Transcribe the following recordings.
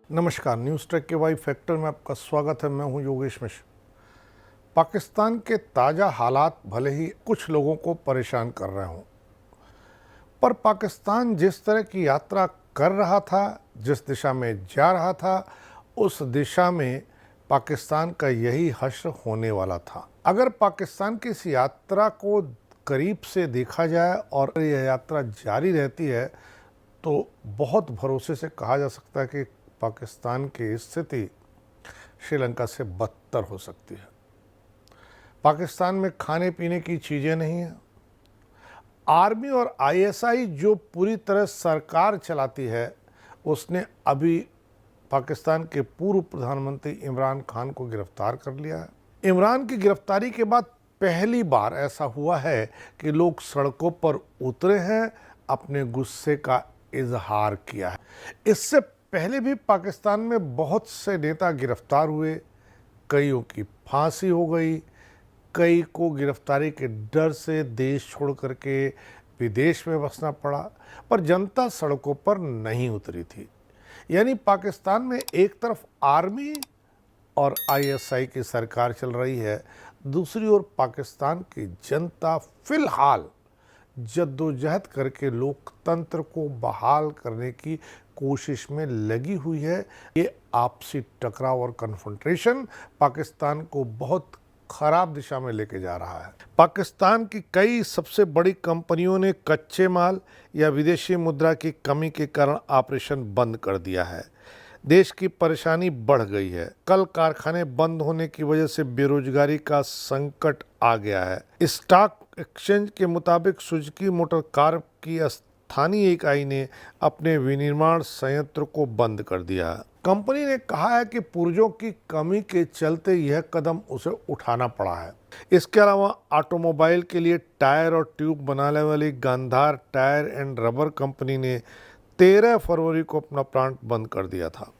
नमस्कार, news track के Y factor में आपका स्वागत है। मैं हूं योगेश मिश्र। पाकिस्तान के ताज़ा हालात भले ही कुछ लोगों को परेशान कर रहे हों, पर पाकिस्तान जिस तरह की यात्रा कर रहा था, जिस दिशा में जा रहा था, उस दिशा में पाकिस्तान का यही हश्र होने वाला था। अगर पाकिस्तान की इस यात्रा को करीब से देखा जाए और यह यात्रा जारी रहती है तो बहुत भरोसे से कहा जा सकता है कि पाकिस्तान की स्थिति श्रीलंका से बदतर हो सकती है। पाकिस्तान में खाने पीने की चीज़ें नहीं हैं। आर्मी और आईएसआई जो पूरी तरह सरकार चलाती है, उसने अभी पाकिस्तान के पूर्व प्रधानमंत्री इमरान खान को गिरफ्तार कर लिया है। इमरान की गिरफ्तारी के बाद पहली बार ऐसा हुआ है कि लोग सड़कों पर उतरे हैं, अपने गुस्से का इजहार किया है। इससे पहले भी पाकिस्तान में बहुत से नेता गिरफ्तार हुए, कईयों की फांसी हो गई, कई को गिरफ्तारी के डर से देश छोड़ करके विदेश में बसना पड़ा, पर जनता सड़कों पर नहीं उतरी थी। यानी पाकिस्तान में एक तरफ आर्मी और आईएसआई की सरकार चल रही है, दूसरी ओर पाकिस्तान की जनता फिलहाल जद्दोजहद करके लोकतंत्र को बहाल करने की कोशिश में लगी हुई है। ये आपसी टकराव और कन्फ्रंटेशन पाकिस्तान को बहुत खराब दिशा में लेके जा रहा है। पाकिस्तान की कई सबसे बड़ी कंपनियों ने कच्चे माल या विदेशी मुद्रा की कमी के कारण ऑपरेशन बंद कर दिया है। देश की परेशानी बढ़ गई है। कल कारखाने बंद होने की वजह से बेरोजगारी का संकट आ गया है। स्टॉक एक्सचेंज के मुताबिक सुजुकी मोटर कार की स्थानीय इकाई ने अपने विनिर्माण संयंत्र को बंद कर दिया है। कंपनी ने कहा है कि पुर्जों की कमी के चलते यह कदम उसे उठाना पड़ा है। इसके अलावा ऑटोमोबाइल के लिए टायर और ट्यूब बनाने वाली Gandhar tyre and rubber company ने 13 फरवरी को अपना प्लांट बंद कर दिया था।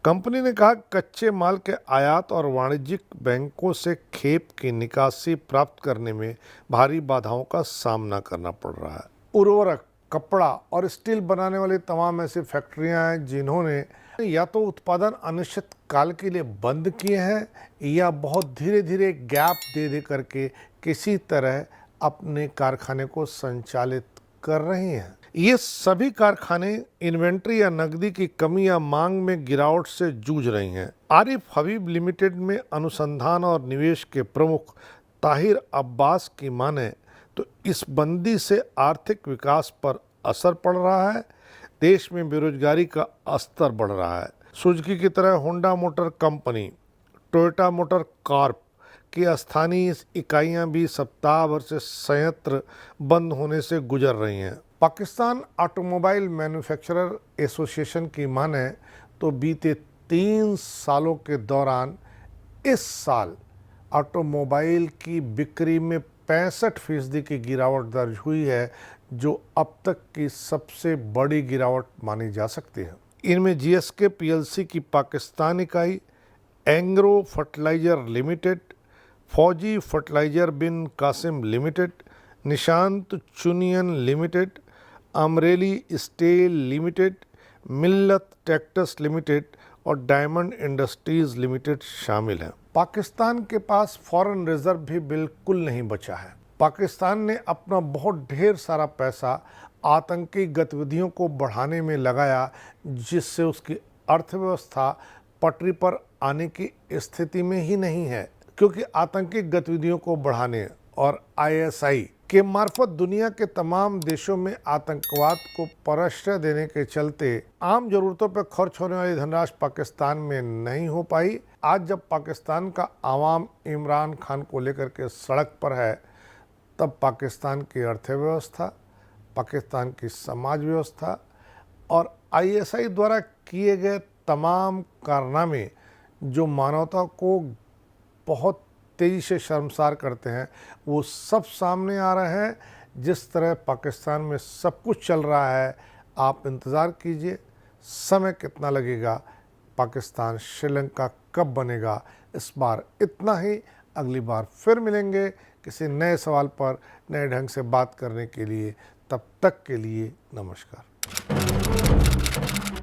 कंपनी ने कहा कच्चे माल के आयात और वाणिज्यिक बैंकों से खेप की निकासी प्राप्त करने में भारी बाधाओं का सामना करना पड़ रहा है। उर्वरक, कपड़ा और स्टील बनाने वाली तमाम ऐसी फैक्ट्रियां हैं जिन्होंने या तो उत्पादन अनिश्चित काल के लिए बंद किए हैं या बहुत धीरे धीरे गैप दे दे करके किसी तरह अपने कारखाने को संचालित कर रही हैं। ये सभी कारखाने इन्वेंट्री या नकदी की कमी या मांग में गिरावट से जूझ रही हैं। आरिफ हबीब लिमिटेड में अनुसंधान और निवेश के प्रमुख ताहिर अब्बास की माने तो इस बंदी से आर्थिक विकास पर असर पड़ रहा है। देश में बेरोजगारी का स्तर बढ़ रहा है। सुजुकी की तरह Honda motor company, Toyota motor Corp की स्थानीय इकाइयां भी सप्ताह भर से संयंत्र बंद होने से गुजर रही हैं। पाकिस्तान ऑटोमोबाइल मैन्युफैक्चरर एसोसिएशन की माने तो बीते 3 सालों के दौरान इस साल ऑटोमोबाइल की बिक्री में 65% की गिरावट दर्ज हुई है, जो अब तक की सबसे बड़ी गिरावट मानी जा सकती है। इनमें जीएसके पीएलसी की पाकिस्तान इकाई, Engro fertiliser limited, Fauji fertiliser Bin Qasim limited, Nishat Chunian limited, Amreli steel limited, Millat tractors limited और डायमंड इंडस्ट्रीज लिमिटेड शामिल हैं। पाकिस्तान के पास फॉरेन रिजर्व भी बिल्कुल नहीं बचा है। पाकिस्तान ने अपना बहुत ढेर सारा पैसा आतंकी गतिविधियों को बढ़ाने में लगाया, जिससे उसकी अर्थव्यवस्था पटरी पर आने की स्थिति में ही नहीं है, क्योंकि आतंकी गतिविधियों को बढ़ाने और आईएसआई के मार्फत दुनिया के तमाम देशों में आतंकवाद को प्रश्रय देने के चलते आम जरूरतों पर खर्च होने वाली धनराशि पाकिस्तान में नहीं हो पाई। आज जब पाकिस्तान का आवाम इमरान खान को लेकर के सड़क पर है, तब पाकिस्तान की अर्थव्यवस्था, पाकिस्तान की समाज व्यवस्था और आईएसआई द्वारा किए गए तमाम कारनामे जो मानवता को बहुत तेज़ी से शर्मसार करते हैं, वो सब सामने आ रहे हैं। जिस तरह पाकिस्तान में सब कुछ चल रहा है, आप इंतज़ार कीजिए समय कितना लगेगा, पाकिस्तान श्रीलंका कब बनेगा। इस बार इतना ही, अगली बार फिर मिलेंगे किसी नए सवाल पर नए ढंग से बात करने के लिए। तब तक के लिए नमस्कार।